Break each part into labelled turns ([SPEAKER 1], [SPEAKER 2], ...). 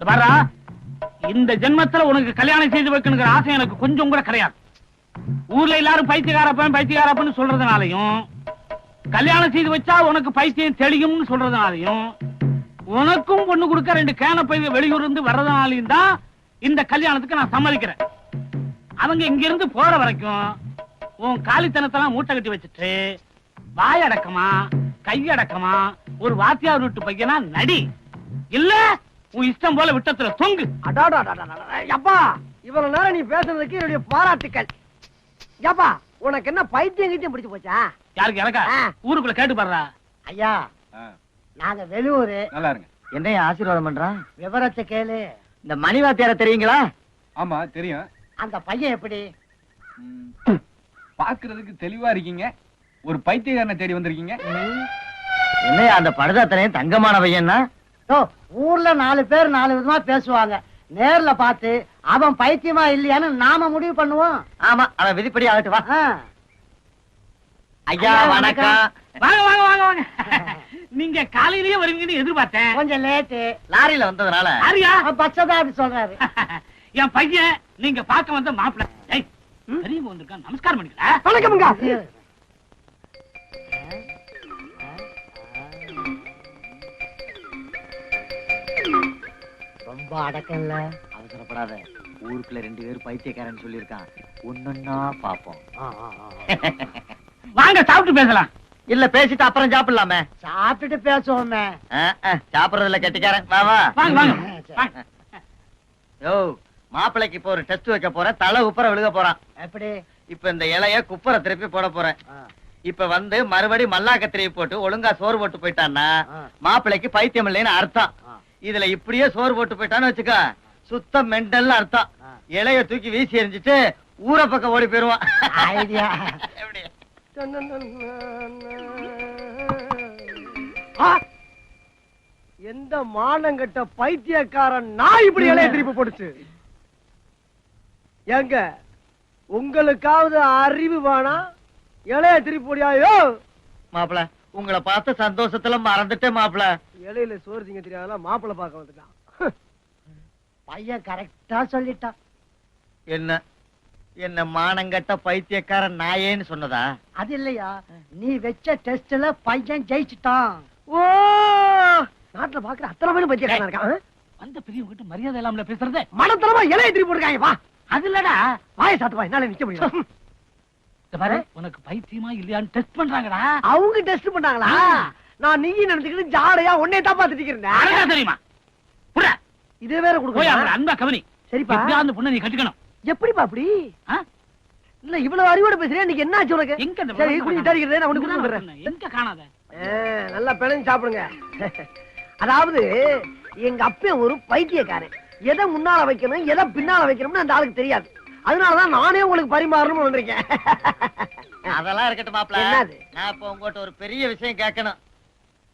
[SPEAKER 1] பாரா, இந்த ஜென்மத்துல உனக்கு கல்யாணம் செய்து வைக்கணுங்கிற ஆசை எனக்கு கொஞ்சம் கூட கிடையாது. ஊர்ல எல்லாரும் பைத்தியக்காரப்பன்னு சொல்றதுனாலையும், கல்யாணம் செய்து வச்சா உனக்கு பைத்தியம் தெளியும்னு சொல்றதுனாலையும், உனக்கும் பொண்ணு கொடுக்க 2 கேன பை வெளியூர் இருந்து வர்றதுனாலையும் தான் இந்த கல்யாணத்துக்கு நான் சம்மதிக்கிறேன். அவங்க இங்க இருந்து போற வரைக்கும் உன் காலித்தனத்தெல்லாம் மூட்டை கட்டி வச்சுட்டு வாயடக்கமா கையடக்கமா ஒரு வாத்தியார் வீட்டு பையனா நடி, இல்ல உன் இஷ்டம் போல விட்டத்துல தொங்கு.
[SPEAKER 2] அப்பா, இவ்வளவு நேரம் நீ பேசுறதுக்கு என்னுடைய பாராட்டுக்கள். ஏப்பா, உனக்கு என்ன பைத்தியம் கிட்டியம் பிடிச்சு போச்சா?
[SPEAKER 1] யாருக்கு? எனக்கா? ஊருக்குள்ள கேட்டு பாடுறா.
[SPEAKER 2] ஐயா, நாங்க வெளியூரு.
[SPEAKER 3] நல்லா இருங்க.
[SPEAKER 2] என்னைய ஆசீர்வாதம் பண்றான். விவரத்தை கேளு. இந்த மணிவாத்தியார தெரியுங்களா?
[SPEAKER 3] ஆமா தெரியும்.
[SPEAKER 2] அந்த பையன் எப்படி?
[SPEAKER 3] பாக்குறதுக்கு தெளிவா இருக்கீங்க. ஒரு பைத்தியக்காரனை தேடி வந்திருக்கீங்க.
[SPEAKER 2] என்னையா அந்த படுதாத்தனையும் தங்கமான பையன்னா? ஊர்ல 4 பேர் 4 விதமா பேசுவாங்க. நேர்ல பார்த்து அவன் பைத்தியமா இல்லையான்னு நாம முடிவு பண்ணுவோம். ஆமா, அவன் விதிப்படி ஆகட்டு வா. ஐயா வணக்கம்.
[SPEAKER 1] வாங்க வாங்க வாங்க வாங்க. நீங்க காலையிலேயே வருவீங்கன்னு எதிர்பார்த்தேன்.
[SPEAKER 2] கொஞ்சம் லேட்டு. லாரியில வந்ததுனால.
[SPEAKER 1] யாரியா?
[SPEAKER 2] பச்சதா அப்படி சொல்றாரு.
[SPEAKER 1] என் பையன் நீங்க பார்க்க வந்த மாப்பிள்ளை. பெரியவங்க வந்திருக்கான், நமஸ்காரம் பண்ணிக்கலாம்.
[SPEAKER 2] வணக்கம்ங்க. ரொம்ப அடக்கம்ல. அவசரப்படாத. ஊருக்குள்ள 2 பேர் பைத்தியக்காரன் சொல்லியிருக்கான். ஒன்னொன்னா பாப்போம்.
[SPEAKER 1] வாங்க சாப்பிட்டு பேசலாம்.
[SPEAKER 2] இல்ல பேசிட்டு அப்புறம் சாப்பிடலாமே. சாப்பிட்டுட்டு பேசுவோமே. சாப்பிடறதுல கெட்டிக்காரன். வா வா.
[SPEAKER 1] வாங்க வாங்க.
[SPEAKER 2] யோ, மாப்பிளைக்கு இப்ப ஒரு டெஸ்ட் வைக்க போறேன். தலை உப்பர விழுக போறான். எப்படி? இப்ப இந்த இலைய குப்பரை திருப்பி போட போறேன். இப்ப வந்து மறுபடி மல்லாக்க திருப்பி போட்டு ஒழுங்கா சோறு போட்டு போயிட்டான்னா மாப்பிளைக்கு பைத்தியம் இல்லைன்னு அர்த்தம். இதுல இப்படியே சோறு போட்டு போயிட்டான்னு வச்சுக்க, சுத்த மெண்டல் அர்த்தம். இலைய தூக்கி வீசி எறிஞ்சிட்டு ஊரை பக்கம் ஓடி போயிருவான். ஐடியா. எந்த மானங்கட்ட பைத்தியக்காரன் நான் இப்படி இலைய திருப்பி போடுச்சு? எங்க உங்களுக்காவது அறிவு வேணா? இலைய திருப்பி போடியாயோ? மாப்பிள, உங்களை பார்த்த சந்தோஷத்துல மறந்துட்டேன் மாப்பிள. இலையில சோறு திங்க தெரியாத மாப்பிள பார்க்க வந்துட்டான். பையன் கரெக்டா சொல்லிட்டான். என்ன என்ன மானங்கட்ட பைத்தியக்காரன் நாயேன்னு சொன்னதா? அது இல்லையா, நீ வச்ச டெஸ்ட்ல பையன் ஜெயிச்சுட்டான். ஓ, நாட்டுல பாக்குற அத்தனை பேரும் பைத்தியக்காரன் இருக்கான்.
[SPEAKER 1] வந்த பெரியவங்க கிட்ட மரியாதை இல்லாமல பேசுறதே.
[SPEAKER 2] மனத்தரமா இலைய திருப்பி போட்டுருக்காங்க. வா.
[SPEAKER 1] அது இல்லடா,
[SPEAKER 2] வாய சாத்துவா, என்னால நிக்க முடியும்.
[SPEAKER 1] பாரு, உனக்கு பைத்தியமா இல்லையான்னு டெஸ்ட் பண்றாங்கடா.
[SPEAKER 2] அவங்க டெஸ்ட் பண்ணாங்களா? நான் நீ நினைச்சுக்கிட்டு ஜாடையா உன்னை தான் பாத்துட்டு இருந்தேன்.
[SPEAKER 1] தெரியுமா? புடா,
[SPEAKER 2] இதே வேற
[SPEAKER 1] போய்
[SPEAKER 2] கொடுக்க.
[SPEAKER 1] அன்பா கவனி.
[SPEAKER 2] சரிப்பா.
[SPEAKER 1] அந்த பொண்ணை நீ கட்டிக்கணும்.
[SPEAKER 2] எப்படிப்பா அப்படி? இல்ல இவ்வளவு அறிவோட பேசுறேன். இன்னைக்கு என்ன ஆச்சு உனக்கு?
[SPEAKER 1] எங்க அந்த
[SPEAKER 2] சரி, குடி தரிக்கிறேன். நான் உனக்கு கொடுத்து வந்துடுறேன்.
[SPEAKER 1] எங்க காணாத?
[SPEAKER 2] நல்லா பிணைஞ்சு சாப்பிடுங்க. அதாவது எங்க அப்பன் ஒரு பைத்தியக்காரன். எதை முன்னால வைக்கணும் எதை பின்னால வைக்கணும்னு அந்த ஆளுக்கு தெரியாது. அதனாலதான் நானே உங்களுக்கு பரிமாறணும்னு வந்திருக்கேன். அதெல்லாம் இருக்கட்டும் மாப்பிள. என்னது? நான் இப்ப உங்ககிட்ட ஒரு பெரிய விஷயம் கேட்கணும்.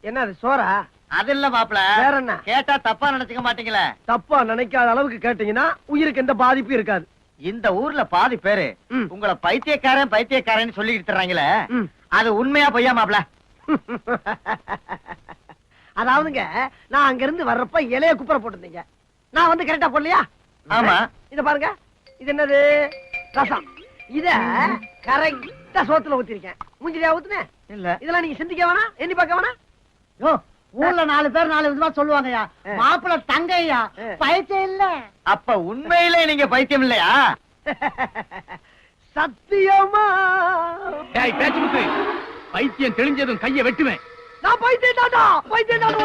[SPEAKER 2] என்னது? சோறா? அது இல்ல மாப்பிள. வேற என்ன? கேட்டா தப்பா நினைச்சுக்க மாட்டீங்களே? தப்பா நினைக்காத அளவுக்கு கேட்டீங்கன்னா உயிருக்கு எந்த பாதிப்பும் இருக்காது. இந்த ஊர்ல பாதி பேரு உங்களை பைத்தியக்காரன் பைத்தியக்காரன் சொல்லிட்டு தர்றாங்களே, அது உண்மையா பொய்யா மாப்பிள? அதாவதுங்க, நான் அங்க இருந்து வர்றப்ப இலைய குப்பரை போட்டுருந்தீங்க. நான் வந்து கரெக்டா போடலையா? ஆமா. இத பாருங்க, இது என்னது? ரசம். இத கரெக்டா சோத்துல ஊத்திருக்கேன். மூஞ்சிலியா ஊத்துனேன்? இல்ல. இதெல்லாம் நீங்க சிந்திக்க வேணா, எண்ணி பார்க்க வேணா. யோ, ஊர்ல 4 பேர் 4 விதமா சொல்லுவாங்கயா. மாப்பிள்ள தங்கையா, பைத்தியம் இல்ல. அப்ப உண்மையிலே நீங்க பைத்தியம் இல்லையா? சத்தியமா?
[SPEAKER 1] டேய் பேச்சு முத்து, பைத்தியம் தெளிஞ்சதும் கையை வெட்டுவேன்.
[SPEAKER 2] நான் பைத்தியம் தாண்டா. பைத்தியம் தாண்டா.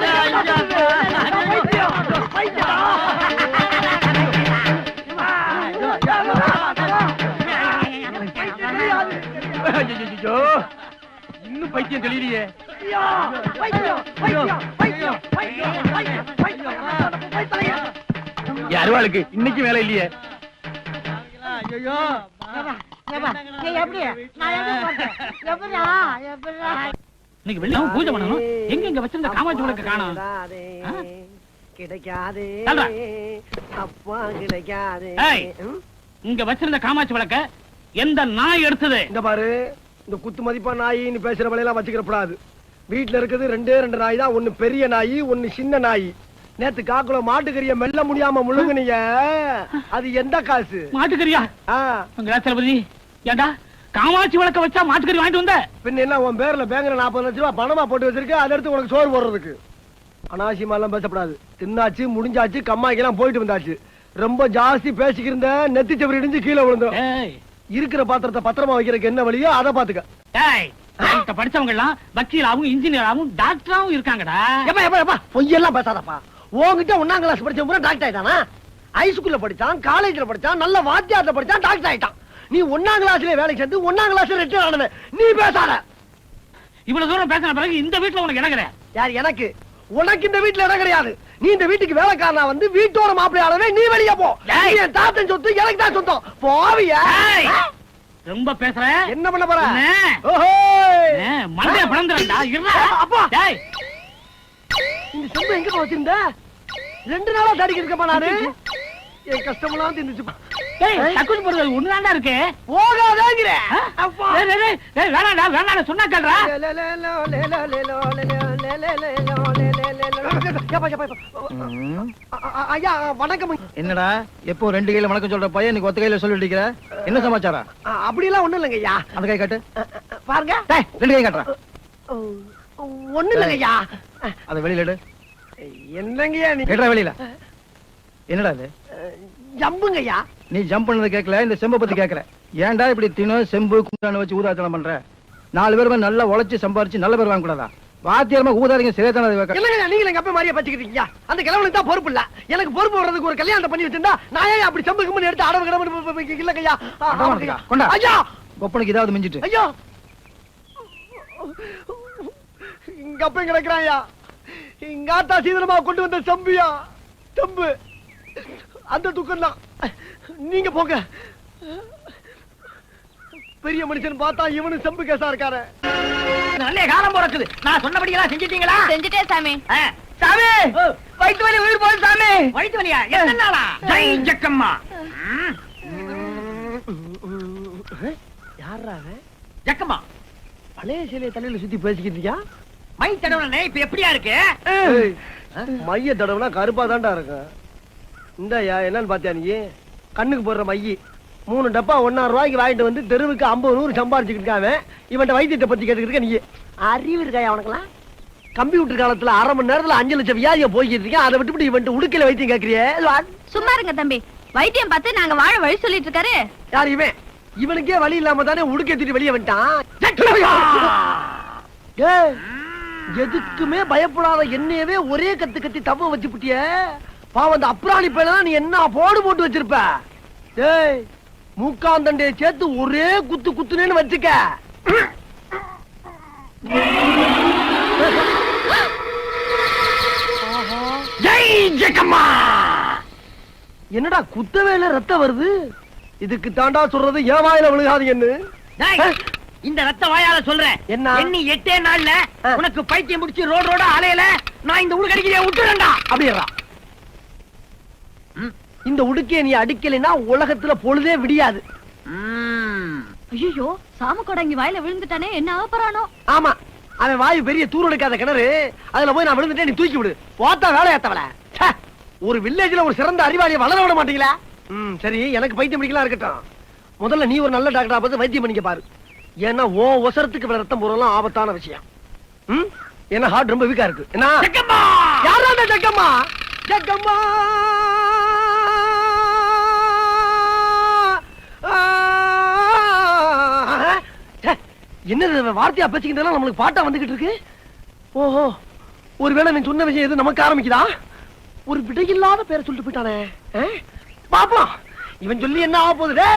[SPEAKER 1] இன்னும் பைத்தியம் தெளியலையே. அருவாளுக்கு இன்னைக்கு வேலை இல்லையே. இன்னைக்கு வெள்ளி பூஜை பண்ணணும். எங்க இங்க வச்சிருந்த காமாட்சி விளக்கு காணோம்.
[SPEAKER 2] கிடைக்காது.
[SPEAKER 1] இங்க வச்சிருந்த காமாட்சி விளக்க எந்த நாய் எடுத்தது?
[SPEAKER 2] இந்த பாரு, இந்த குத்து மதிப்பா நாயின்னு பேசுற வலையெல்லாம் வச்சுக்கிறப்படாது. வீட்டுல இருக்குது 2 நாய் தான். ஒண்ணு பெரிய நாய், ஒண்ணு சின்ன நாய். நேத்து காக்குல மாட்டுக்கறிய மெல்ல முடியாம முழுங்குனீங்க, அது எந்த காசு?
[SPEAKER 1] மாட்டுக்கறியா?
[SPEAKER 2] ஆ,
[SPEAKER 1] தளபதி, ஏண்டா காமாட்சி விளக்க வச்சா மாட்டுக்கறி வாங்கிட்டு வந்த?
[SPEAKER 2] பின்ன என்ன உன் பேர்ல பேங்க்ல 40 லட்சம் ரூபாய் பணமா போட்டு வச்சிருக்க, அதை எடுத்து உனக்கு சோறு போடுறதுக்கு. அனாவசியமா எல்லாம் பேசப்படாது. தின்னாச்சு, முடிஞ்சாச்சு, கம்மாக்கெல்லாம் போயிட்டு வந்தாச்சு. ரொம்ப ஜாஸ்தி பேசிக்கிருந்த நெத்தி செவரி இடிஞ்சு கீழே விழுந்தோம்.
[SPEAKER 1] ஏய்,
[SPEAKER 2] இருக்கிற பாத்திரத்தை பத்திரமா வைக்கிறதுக்கு என்ன வழியோ அதை பாத்துக்க.
[SPEAKER 1] ஏய், இப்ப படிச்சவங்க எல்லாம் வக்கீலாவும் இன்ஜினியராவும் டாக்டராவும் இருக்காங்கடா.
[SPEAKER 2] எப்பா எப்பா எப்பா பொய்யெல்லாம் பேசாதப்பா. உன்கிட்ட 1ஆம் கிளாஸ் படிச்ச பூரா டாக்டர் ஆயிட்டானா? ஹைஸ்கூல்ல படிச்சான், காலேஜ்ல படிச்சான், நல்ல வாத்தியார்ல படிச்சான், டாக்டர் ஆயிட்டான். நீ 1ஆம் கிளாஸ்லயே வேலைக்கு சேர்ந்து 1ஆம் கிளாஸ்ல ரிட்டையர் ஆனவன். நீ பேசாத.
[SPEAKER 1] இவ்வளவு தூரம் பேசின பிறகு இந்த வீட்டுல உனக்கு இடம் கிடையாது.
[SPEAKER 2] யார் எனக்கு? உனக்கு இந்த வீட்டுல இடம் கிடையாது. நீ இந்த வீட்டுக்கு வேலைக்காரனா வந்து வீட்டோட மாப்பிள்ளை ஆனவே நீ வெளியே போ.
[SPEAKER 1] ஏய்.
[SPEAKER 2] என் தாத்தன் சொத்து எனக்கு தான் சொந்தம். போவியா?
[SPEAKER 1] ஏய், ரொம்ப பேசுற.
[SPEAKER 2] என்ன பண்ண போற?
[SPEAKER 1] என்ன?
[SPEAKER 2] ஓஹோ,
[SPEAKER 1] மண்டைய பிளந்துறா.
[SPEAKER 2] அப்பா.
[SPEAKER 1] ஏய்,
[SPEAKER 2] இந்த சொம்பு எங்க வச்சிருந்த? 2 நாளா தடிக்க இருக்கப்பா நானு. என் கஷ்டமெல்லாம் தின்னுச்சுப்பா.
[SPEAKER 1] ஏய், தக்குச்சு போறது ஒண்ணுதான்டா இருக்கு.
[SPEAKER 2] போகாதேங்கிற. அப்பா.
[SPEAKER 1] ஏய், ஏய், ஏய், ஏய், வேணாம்டா, வேணாம்டா, சொன்னா கேளுடா.
[SPEAKER 2] ஐயா வணக்கம்.
[SPEAKER 4] என்னடா எப்போ 2 கையில வணக்கம் சொல்ற பையன் நீ ஒத்த கையில சொல்லிட்டு இருக்கிற? என்ன சமாச்சாரம்?
[SPEAKER 2] அப்படி எல்லாம் ஒண்ணும் இல்லைங்க ஐயா.
[SPEAKER 4] அந்த கை காட்டு.
[SPEAKER 2] பாருங்க.
[SPEAKER 4] டேய் 2 கை காட்டுறா.
[SPEAKER 2] ஒண்ணும் இல்லைங்க ஐயா.
[SPEAKER 4] அத வெளியில எடு.
[SPEAKER 2] என்னங்கய்யா நீ?
[SPEAKER 4] கேட்றா வெளியில. என்னடா இது?
[SPEAKER 2] ஜம்புங்க ஐயா.
[SPEAKER 4] நீ ஜம்ப் பண்ணது கேட்கல, இந்த செம்ப பத்தி கேட்கற. ஏன்டா இப்படி தினம் செம்பு குண்டான வச்சு ஊதாத்தனம் பண்ற? 4 பேருமே நல்லா உழைச்சு சம்பாரிச்சு நல்ல பேர் வாங்க கூடாதா? வாத்தியாரமா ஊதாரிங்க சிறைத்தானது வைக்க.
[SPEAKER 2] இல்லங்க, நீங்க எங்க அப்பா மாதிரியே பச்சிக்கிட்டீங்க. அந்த கிழவனுக்கு தான் பொறுப்பு இல்ல. எனக்கு பொறுப்பு வர்றதுக்கு ஒரு கல்யாணத்தை பண்ணி வச்சிருந்தா நான் ஏன் அப்படி சம்பு கம்பெனி எடுத்து அடவு கிடவு இல்லைங்கய்யா.
[SPEAKER 4] கொண்டா.
[SPEAKER 2] ஐயா
[SPEAKER 4] கொப்பனுக்கு ஏதாவது மிஞ்சிட்டு.
[SPEAKER 2] ஐயா இங்க அப்ப கிடக்குறாயா. இங்க ஆத்தா சீதனமா கொண்டு வந்த சம்பியா சம்பு. அந்த துக்கம் தான். நீங்க போங்க. பெரிய மனுஷன் பார்த்தா இவனு சம்பு கேசா இருக்காரு.
[SPEAKER 1] நல்ல காலம் பிறக்குது. நான் சொன்னபடி எல்லாம் செஞ்சிட்டீங்களா?
[SPEAKER 5] செஞ்சுட்டே சாமி.
[SPEAKER 1] சாமி, வயிற்று வலி உயிர் போகுது சாமி. வயிற்று வலியா? எத்தனை நாளா? ஜெய் ஜக்கம்மா.
[SPEAKER 2] யாரா
[SPEAKER 1] ஜக்கம்மா,
[SPEAKER 2] பழைய சிலையை தலையில சுத்தி பேசிக்கிட்டு இருக்கியா?
[SPEAKER 1] மை தடவனே இப்ப எப்படியா இருக்கு?
[SPEAKER 2] மைய தடவுனா கருப்பா தான்டா இருக்கு. இந்தயா என்னன்னு பாத்தியா நீ? கண்ணுக்கு போடுற மைய 3 டப்பா 1,000 ரூபாய்க்கு வாங்கிட்டு வந்து தெருவுக்கு 50 100 சம்பாரிச்சுக்கிட்டு இருக்காங்க. இவன்ட்ட வைத்தியத்தை பத்தி கேட்டுக்கிட்டு இருக்க நீ. அறிவு இருக்காயா உனக்குலாம்? கம்ப்யூட்டர் காலத்துல 1/2 மணி நேரத்துல 5 லட்சம் வியாதியை போய்கிட்டு இருக்கேன். அதை விட்டுவிட்டு இவன்ட்ட உடுக்கையில வைத்தியம் கேட்கறியே?
[SPEAKER 5] சும்மா இருங்க தம்பி. வைத்தியம் பார்த்து நாங்க வாழ வழி சொல்லிட்டு இருக்காரு.
[SPEAKER 2] யார் இவன்? இவனுக்கே வழி இல்லாம தானே உடுக்கை தூக்கி வெளியே வந்துட்டான். ஏய், எதுக்குமே பயப்படாத என்னையவே ஒரே கத்து கத்தி தவ வச்சு புட்டிய. பாவம் அந்த அப்ராணி பையல நீ என்ன போட்டு வச்சிருப்ப. ஏய், மூக்காந்தண்டைய சேர்த்து ஒரே குத்து குத்துனேன்னு வச்சுக்க.
[SPEAKER 1] ஜெய் ஜக்கம்மா.
[SPEAKER 2] என்னடா குத்தவேல ரத்தம் வருது? இதுக்கு தாண்டா சொல்றது ஏன் வாயில விழுகாதீங்கன்னு.
[SPEAKER 1] இந்த ரத்த வாயால சொல்றேன்.
[SPEAKER 2] என்ன?
[SPEAKER 1] எண்ணி 8 நாள்ல உனக்கு பைத்தியம் முடிச்சு ரோட அலையில நான் இந்த ஊரு கடிக்கிறிய விட்டுறேன்டா.
[SPEAKER 2] அப்படியா? இந்த உடுக்கைய நீ அடிக்கலைன்னா உலகத்துல பொழுதே விடியாது.
[SPEAKER 5] ஐயோ, சாம கொடங்கி வாயில விழுந்துட்டானே, என்ன ஆபரானோ?
[SPEAKER 2] ஆமா, அவன் வாயு பெரிய தூர் எடுக்காத கிணறு. அதுல போய் நான் விழுந்துட்டேன், நீ தூக்கி விடு. போத்தா வேலையாத்தவள. ஒரு வில்லேஜ்ல ஒரு சிறந்த அறிவாளியை வளர விட மாட்டீங்களா? சரி, எனக்கு பைத்தியம் பிடிக்கலாம் இருக்கட்டும். முதல்ல நீ ஒரு நல்ல டாக்டரா பார்த்து வைத்தியம் பண்ணிக்க பாரு. ஏன்னா ஓ ஒசரத்துக்கு ரத்தம் போறலாம் ஆபத்தான விஷயம். ஏன்னா ஹார்ட் ரொம்ப வீக்கா இருக்கு. என்ன யாரா ஜக்கம்மா? ஜக்கம்மா என்னது வார்த்தையா பேசிக்கிட்டு நம்மளுக்கு பாட்டா வந்துகிட்டு இருக்கு. ஓஹோ, ஒருவேளை நீ சொன்ன விஷயம் எது நமக்கு ஆரம்பிக்குதா? ஒரு விடையில்லாத பேரை சொல்லிட்டு போயிட்டானே. பாப்பா, இவன் சொல்லி என்ன ஆக போகுது?